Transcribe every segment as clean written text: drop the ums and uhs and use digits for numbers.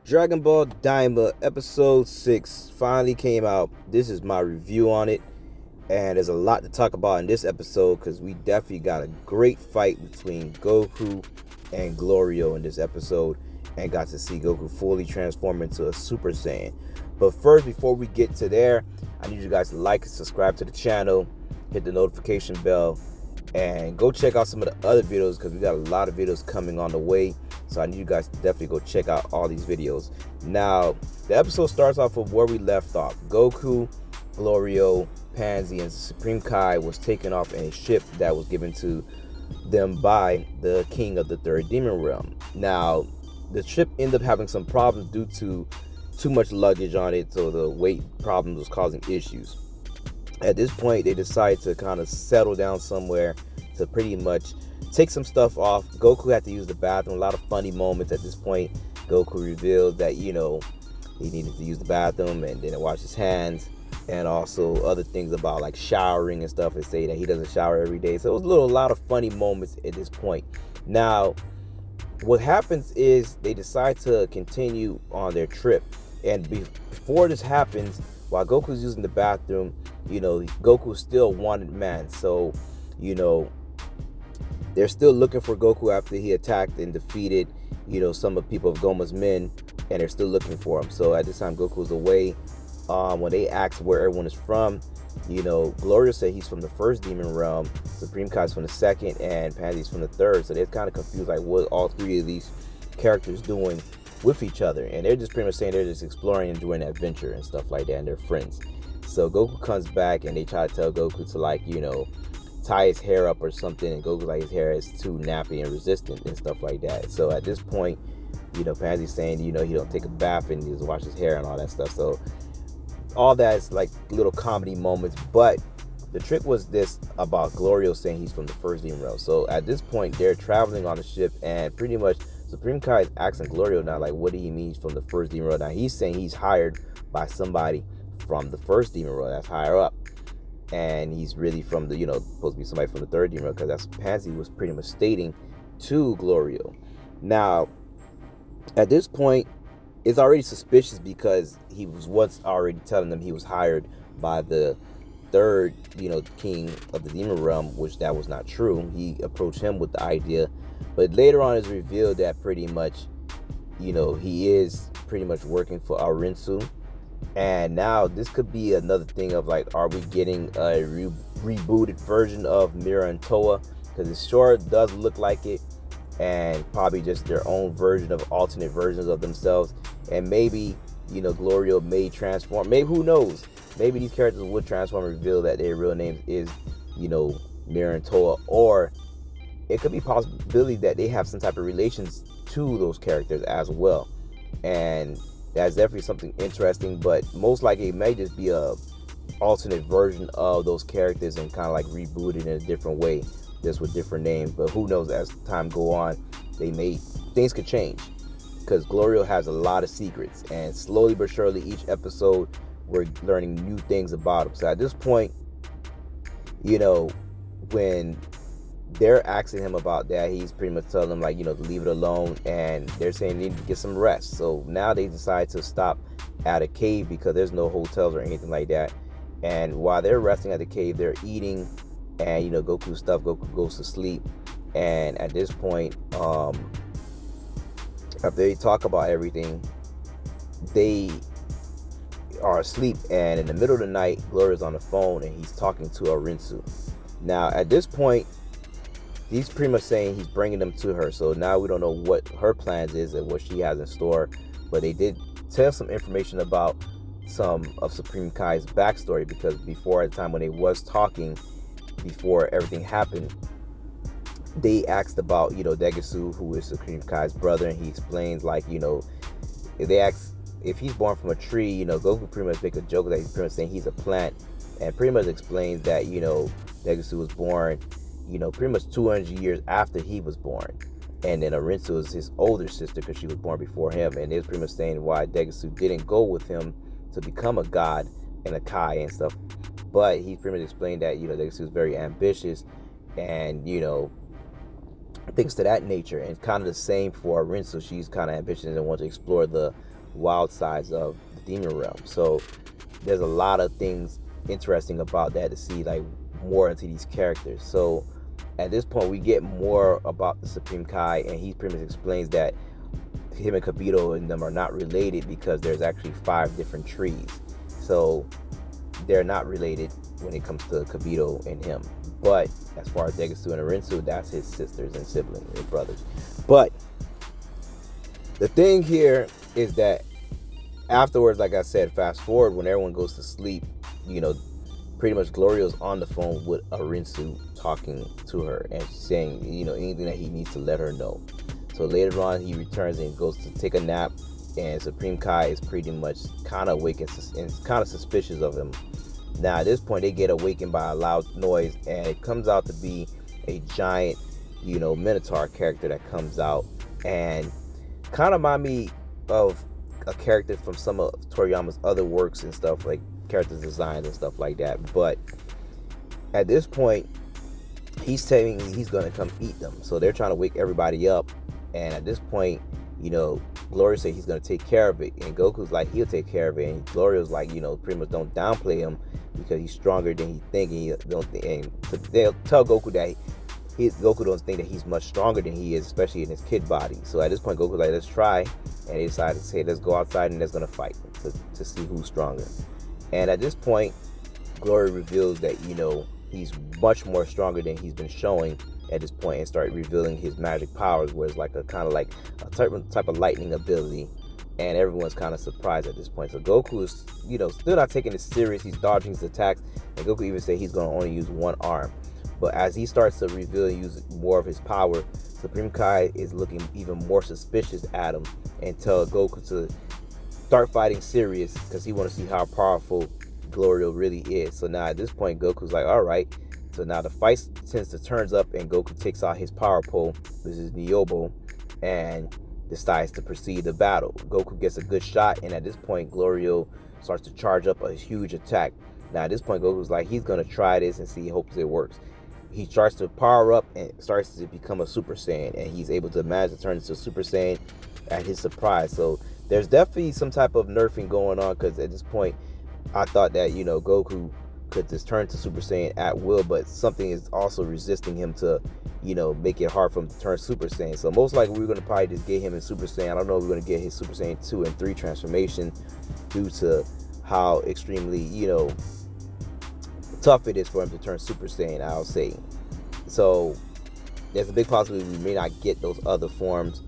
Dragon Ball Daima episode 6 finally came out. This is my review on it, and there's a lot to talk about in this episode because we definitely got a great fight between Goku and Glorio in this episode, and got to see Goku fully transform into a Super Saiyan. But first, before we get to there, I need you guys to like and subscribe to the channel, hit the notification bell, and go check out some of the other videos because we got a lot of videos coming on the way. So I need you guys to definitely go check out all these videos. Now, the episode starts off of where we left off. Goku, Glorio, Pansy, and Supreme Kai was taken off in a ship that was given to them by the king of the third demon realm. Now, the ship ended up having some problems due to too much luggage on it, so the weight problems was causing issues. At this point, they decide to kind of settle down somewhere to pretty much take some stuff off. Goku had to use the bathroom. A lot of funny moments at this point. Goku revealed that, he needed to use the bathroom and then wash his hands. And also other things about like showering and stuff, and say that he doesn't shower every day. So it was a lot of funny moments at this point. Now, what happens is they decide to continue on their trip. And before this happens, while Goku's using the bathroom, Goku still wanted man. So, they're still looking for Goku after he attacked and defeated, some of the people of Goma's men, and they're still looking for him. So at this time, Goku's away. When they ask where everyone is from, Gloria said he's from the first demon realm, Supreme Kai's from the second, and Pansy's from the third. So they're kind of confused, like what all three of these characters doing with each other. And they're just pretty much saying they're just exploring and doing adventure and stuff like that, and they're friends. So Goku comes back and they try to tell Goku to tie his hair up or something, and Goku's like his hair is too nappy and resistant and stuff like that. So at this point, Pansy's saying, he don't take a bath and he just wash his hair and all that stuff. So all that is like little comedy moments, but the trick was this about Glorio saying he's from the first demon realm. So at this point, they're traveling on the ship, and pretty much Supreme Kai is asking Glorio now, like, what do he mean from the first demon realm? Now he's saying he's hired by somebody from the first demon realm that's higher up, and he's really from the supposed to be somebody from the third demon realm, because that's Pansy was pretty much stating to Glorio. Now at this point, it's already suspicious because he was once already telling them he was hired by the third, king of the demon realm, which that was not true. He approached him with the idea, but later on it's revealed that pretty much, he is pretty much working for Arinsu. And now this could be another thing of like, are we getting a rebooted version of Mira and Towa? Because it sure does look like it, and probably just their own version of alternate versions of themselves. And maybe, Glorio may transform. Maybe, who knows? Maybe these characters would transform and reveal that their real name is, Mira and Towa. Or it could be a possibility that they have some type of relations to those characters as well. And that's definitely something interesting. But most likely it may just be a alternate version of those characters and kind of like rebooted in a different way, just with different names. But who knows, as time go on, things could change, because Glorio has a lot of secrets, and slowly but surely each episode we're learning new things about him. So at this point, when they're asking him about that, he's pretty much telling them like, to leave it alone, and they're saying they need to get some rest. So now they decide to stop at a cave because there's no hotels or anything like that. And while they're resting at the cave, they're eating, and Goku goes to sleep. And at this point, after they talk about everything, they are asleep, and in the middle of the night, Gloria's on the phone and he's talking to Arinsu. Now at this point, he's pretty much saying he's bringing them to her. So now we don't know what her plans is and what she has in store, but they did tell some information about some of Supreme Kai's backstory, because before, at the time when they was talking, before everything happened, they asked about, Degusu, who is Supreme Kai's brother, and he explains like, if they ask if he's born from a tree, Goku pretty much make a joke that he's pretty much saying he's a plant, and pretty much explains that, Degusu was born, pretty much 200 years after he was born. And then Arinsu is his older sister because she was born before him, and it's pretty much saying why Degusu didn't go with him to become a god and a Kai and stuff. But he pretty much explained that, Degusu was very ambitious, and, things to that nature. And kind of the same for Rinsu. She's kind of ambitious and wants to explore the wild sides of the demon realm. So there's a lot of things interesting about that to see like more into these characters. So at this point we get more about the Supreme Kai, and he pretty much explains that him and Kibito and them are not related because there's actually 5 different trees. So they're not related when it comes to Kibito and him. But as far as Degetsu and Arinsu, that's his sisters and siblings and brothers. But the thing here is that afterwards, like I said, fast forward when everyone goes to sleep, pretty much Glorio's on the phone with Arinsu talking to her and saying, anything that he needs to let her know. So later on, he returns and goes to take a nap, and Supreme Kai is pretty much kind of awake and kind of suspicious of him. Now, at this point, they get awakened by a loud noise, and it comes out to be a giant, Minotaur character that comes out, and kind of remind me of a character from some of Toriyama's other works and stuff, like character designs and stuff like that. But at this point, he's saying he's going to come eat them. So they're trying to wake everybody up. And at this point, Gloria said he's going to take care of it. And Goku's like, he'll take care of it. And Gloria's like, pretty much don't downplay him because he's stronger than he thinks. And they'll tell Goku that Goku don't think that he's much stronger than he is, especially in his kid body. So at this point, Goku's like, let's try. And they decided to say, let's go outside and let's going to fight to see who's stronger. And at this point, Gloria reveals that, he's much more stronger than he's been showing at this point, and start revealing his magic powers, where it's like a kind of like a type of lightning ability, and everyone's kind of surprised at this point. So Goku is, still not taking it serious. He's dodging his attacks, and Goku even said he's going to only use one arm. But as he starts to reveal and use more of his power, Supreme Kai is looking even more suspicious at him and tell Goku to start fighting serious because he wants to see how powerful Glorio really is. So now at this point, Goku's like, all right. So now the fight turns up, and Goku takes out his power pole, which is Nyobo, and decides to proceed the battle. Goku gets a good shot, and at this point, Glorio starts to charge up a huge attack. Now at this point, Goku's like, he's going to try this and see, hopes it works. He starts to power up and starts to become a Super Saiyan, and he's able to manage to turn into a Super Saiyan at his surprise. So there's definitely some type of nerfing going on, because at this point, I thought that, Goku could just turn to Super Saiyan at will, but something is also resisting him to, make it hard for him to turn Super Saiyan. So most likely we're going to probably just get him in Super Saiyan. I don't know if we're going to get his Super Saiyan 2 and 3 transformation due to how extremely, tough it is for him to turn Super Saiyan, I'll say. So there's a big possibility we may not get those other forms,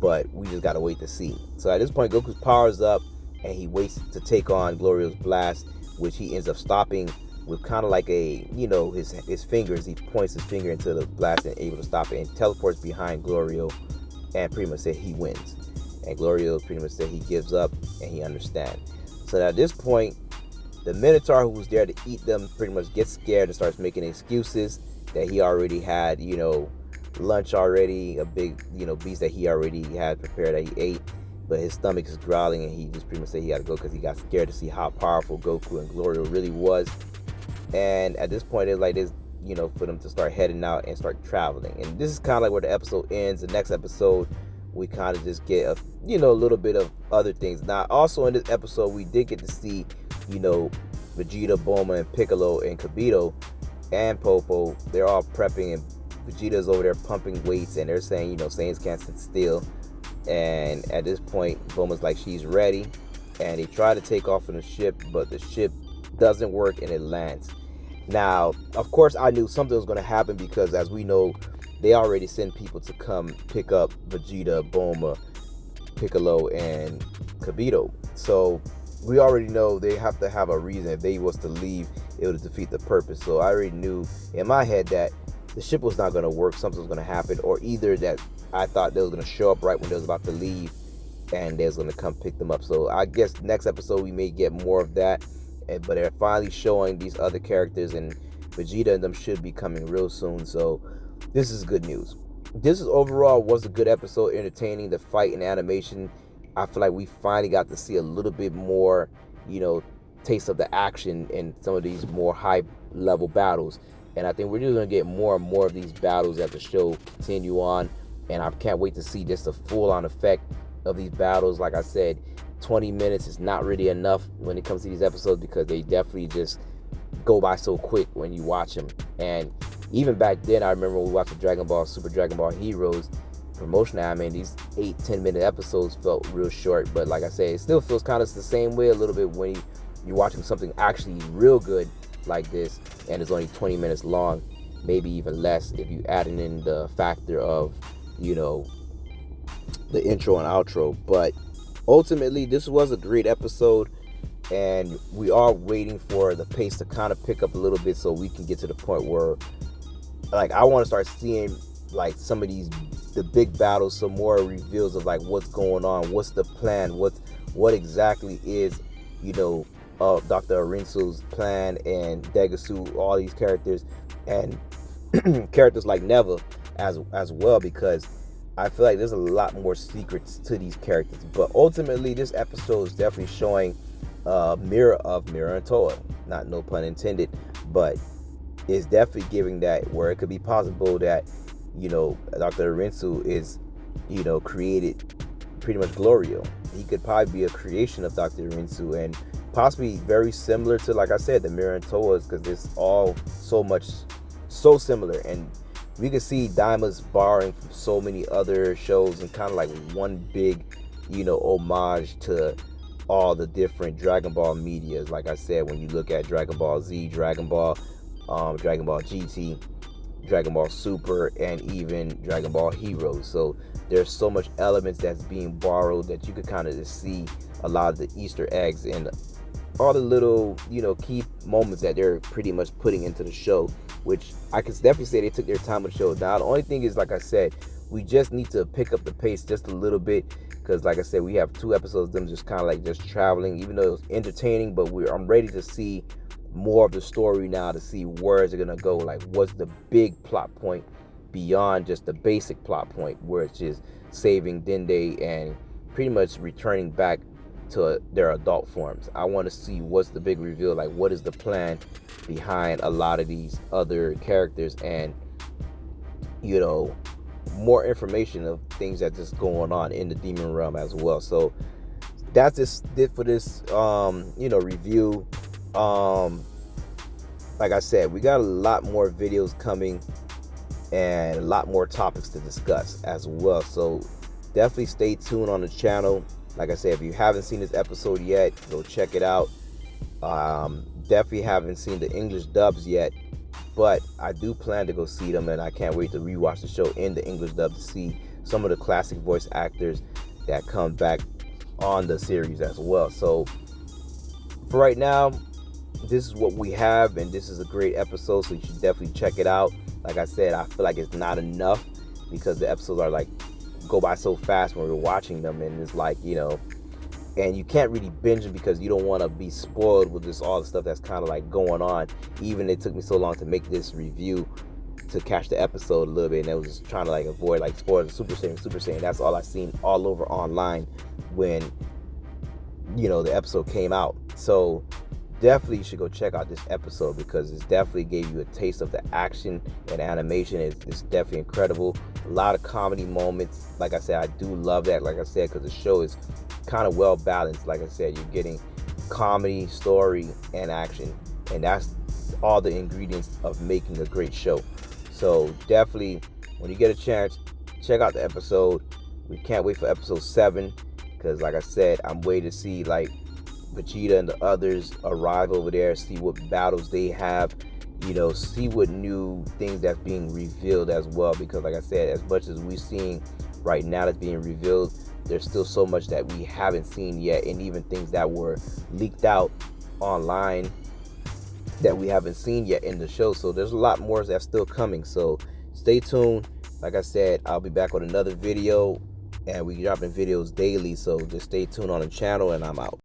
but we just got to wait to see. So at this point, Goku's powers up, and he waits to take on Glorio's blast, which he ends up stopping with kind of like a, his fingers. He points his finger into the blast and able to stop it, and teleports behind Glorio, and pretty much said he wins. And Glorio pretty much said he gives up and he understands. So at this point, the Minotaur who was there to eat them pretty much gets scared and starts making excuses that he already had, lunch already, a big, beast that he already had prepared that he ate. But his stomach is growling, and he just pretty much said he had to go because he got scared to see how powerful Goku and Glorio really was. And at this point, it's like this, for them to start heading out and start traveling. And this is kind of like where the episode ends. The next episode, we kind of just get a little bit of other things. Now, also in this episode, we did get to see, Vegeta, Bulma, and Piccolo, and Kibito, and Popo. They're all prepping, and Vegeta's over there pumping weights, and they're saying, Saiyans can't sit still. And at this point, Bulma's like, she's ready, and they try to take off on the ship, but the ship doesn't work and it lands. Now, of course, I knew something was going to happen because, as we know, they already send people to come pick up Vegeta, Bulma, Piccolo, and Kibito. So we already know they have to have a reason. If they was to leave, it would defeat the purpose. So I already knew in my head that the ship was not going to work. Something was going to happen, or either that I thought they was going to show up right when they was about to leave, and they was going to come pick them up. So I guess next episode we may get more of that. But they're finally showing these other characters, and Vegeta and them should be coming real soon. So this is good news. This is overall was a good episode, entertaining. The fight and animation, I feel like we finally got to see a little bit more, taste of the action in some of these more high level battles. And I think we're just going to get more and more of these battles as the show continue on. And I can't wait to see just the full-on effect of these battles. Like I said, 20 minutes is not really enough when it comes to these episodes, because they definitely just go by so quick when you watch them. And even back then, I remember when we watched the Dragon Ball, Super Dragon Ball Heroes promotion anime, these 8-10 minute episodes felt real short. But like I said, it still feels kind of the same way a little bit when you're watching something actually real good like this, and it's only 20 minutes long, maybe even less if you add in the factor of, you know, the intro and outro. But ultimately, this was a great episode, and we are waiting for the pace to kind of pick up a little bit so we can get to the point where, like, I want to start seeing like some of the big battles, some more reveals of like what's going on, what's the plan, what exactly is, you know, Dr. Arinsu's plan, and Degasu, all these characters, and characters like Neva as well, because I feel like there's a lot more secrets to these characters. But ultimately, this episode is definitely showing Mira of Mira and Towa. Not, no pun intended, but it's definitely giving that where it could be possible that, you know, Dr. Arinsu is, you know, created pretty much Glorio. He could probably be a creation of Dr. Arinsu, and possibly very similar to, like I said, the Mira and Towas, because it's all so similar. And we can see Daima's borrowing from so many other shows and kind of like one big, you know, homage to all the different Dragon Ball medias. Like I said, when you look at Dragon Ball Z, Dragon Ball GT, Dragon Ball Super, and even Dragon Ball Heroes. So there's so much elements that's being borrowed that you could kind of just see a lot of the Easter eggs and all the little, you know, key moments that they're pretty much putting into the show, which I can definitely say they took their time with the show. Now, the only thing is, like I said, we just need to pick up the pace just a little bit, because like I said, we have 2 episodes of them just kind of like just traveling, even though it was entertaining, but I'm ready to see more of the story now, to see where is it gonna go, like what's the big plot point beyond just the basic plot point where it's just saving Dende and pretty much returning back to their adult forms. I want to see what's the big reveal, like what is the plan behind a lot of these other characters, and, you know, more information of things that's just going on in the demon realm as well. So that's just it for this you know, review. Like I said, we got a lot more videos coming and a lot more topics to discuss as well, so definitely stay tuned on the channel. Like I said, if you haven't seen this episode yet, go check it out. Definitely haven't seen the English dubs yet, but I do plan to go see them, and I can't wait to rewatch the show in the English dub to see some of the classic voice actors that come back on the series as well. So for right now, this is what we have, and this is a great episode, so you should definitely check it out. Like I said, I feel like it's not enough because the episodes are like go by so fast when we're watching them, and it's like, you know, and you can't really binge them because you don't want to be spoiled with this all the stuff that's kind of like going on. Even it took me so long to make this review to catch the episode a little bit, and I was just trying to like avoid like spoilers. Super Saiyan, that's all I seen all over online when, you know, the episode came out. So definitely you should go check out this episode because it definitely gave you a taste of the action and animation. It's definitely incredible. A lot of comedy moments. Like I said, I do love that, like I said, because the show is kind of well balanced. Like I said, you're getting comedy, story, and action, and that's all the ingredients of making a great show. So definitely, when you get a chance, check out the episode. We can't wait for episode 7 because, like I said, I'm waiting to see like Vegeta and the others arrive over there, see what battles they have, you know, see what new things that's being revealed as well, because like I said, as much as we're seeing right now that's being revealed, there's still so much that we haven't seen yet, and even things that were leaked out online that we haven't seen yet in the show. So there's a lot more that's still coming, so stay tuned. Like I said, I'll be back with another video, and we dropping videos daily, so just stay tuned on the channel, and I'm out.